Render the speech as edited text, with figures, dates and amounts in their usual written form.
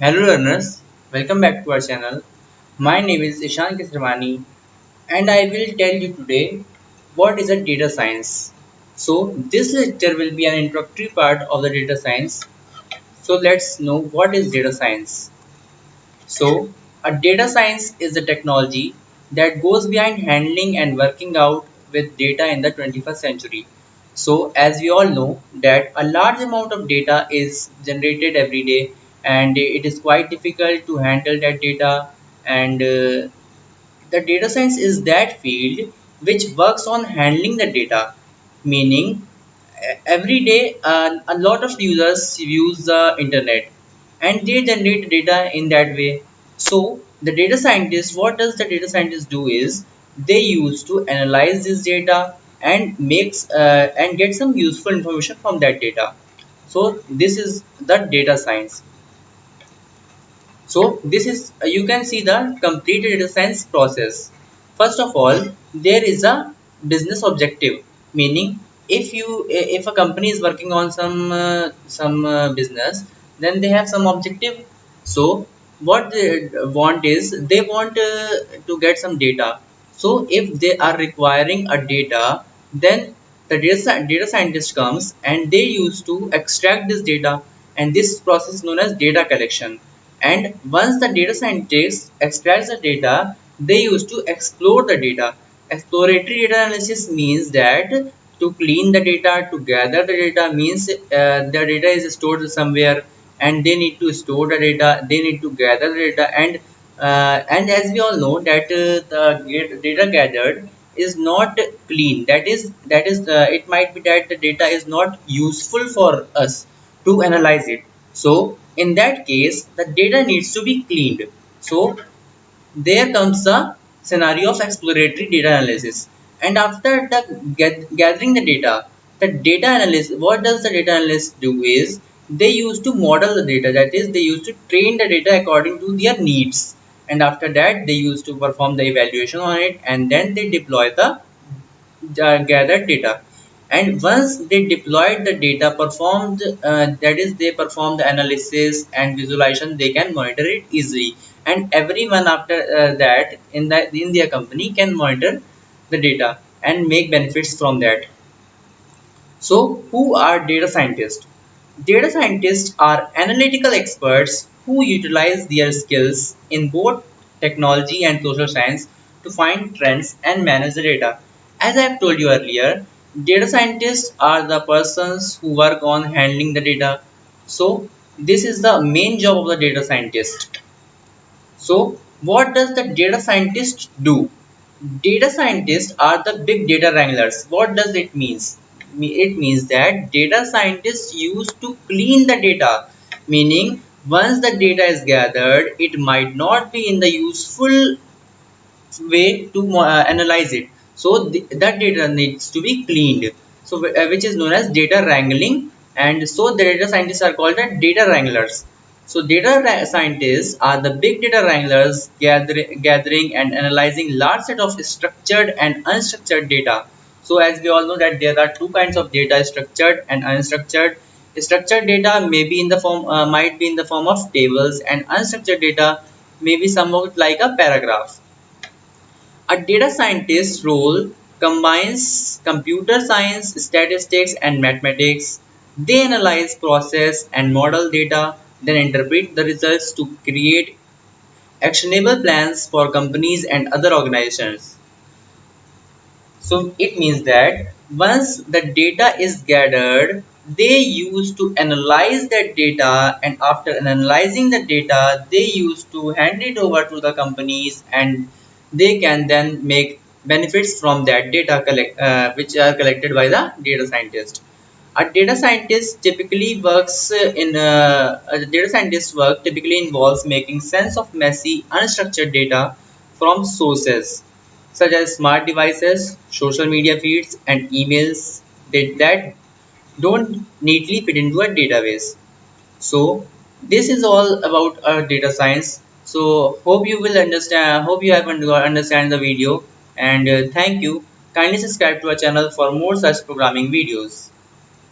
Hello learners, welcome back to our channel. My name is Ishan Kisrwani and I will tell you today what is a data science. So this lecture will be an introductory part of the data science. So let's know what is data science. So a data science is the technology that goes behind handling and working out with data in the 21st century. So as we all know that a large amount of data is generated every day and it is quite difficult to handle that data and the data science is that field which works on handling the data, meaning every day a lot of users use the internet and they generate data in that way. So the data scientist, what does the data scientist do is they use to analyze this data and makes and get some useful information from that data. So this is the data science. So this is you can see the complete data science process. First of all, there is a business objective, meaning if a company is working on some business, then they have some objective. So what they want is they want to get some data. So if they are requiring a data, then the data scientist comes and they used to extract this data, and this process is known as data collection. And once the data scientist extracts the data, they used to explore the data. Exploratory data analysis means that to clean the data, to gather the data means the data is stored somewhere and they need to store the data, they need to gather the data, and as we all know that the data gathered is not clean. That is it might be that the data is not useful for us to analyze it. So in that case, the data needs to be cleaned. So there comes the scenario of exploratory data analysis. And after the gathering the data, the data analyst, what does the data analyst do is they used to model the data. That is, they used to train the data according to their needs. And after that, they used to perform the evaluation on it, and then they deploy the gathered data. And once they deployed the data, performed that is they perform the analysis and visualization, they can monitor it easily, and everyone after that in their company can monitor the data and make benefits from that. So who are data scientists? Data scientists are analytical experts who utilize their skills in both technology and social science to find trends and manage the data. As I have told you earlier, data scientists are the persons who work on handling the data. So this is the main job of the data scientist. So what does the data scientist do? Data scientists are the big data wranglers. What does it means? It means that data scientists used to clean the data, meaning once the data is gathered, it might not be in the useful way to analyze it. So that data needs to be cleaned. So which is known as data wrangling, and so the data scientists are called the data wranglers. So scientists are the big data wranglers gathering and analyzing large set of structured and unstructured data. So as we all know that there are two kinds of data, structured and unstructured. Structured data may be in the form might be in the form of tables, and unstructured data may be somewhat like a paragraph. A data scientist's role combines computer science, statistics, and mathematics. They analyze, process, and model data, then interpret the results to create actionable plans for companies and other organizations. So it means that once the data is gathered, they use to analyze that data, and after analyzing the data, they use to hand it over to the companies, and they can then make benefits from that data which are collected by the data scientist. A data scientist typically works in a data scientist work typically involves making sense of messy, unstructured data from sources such as smart devices, social media feeds, and emails that don't neatly fit into a database. So this is all about data science. So hope you will understand. Hope you have understand the video, and thank you. Kindly subscribe to our channel for more such programming videos.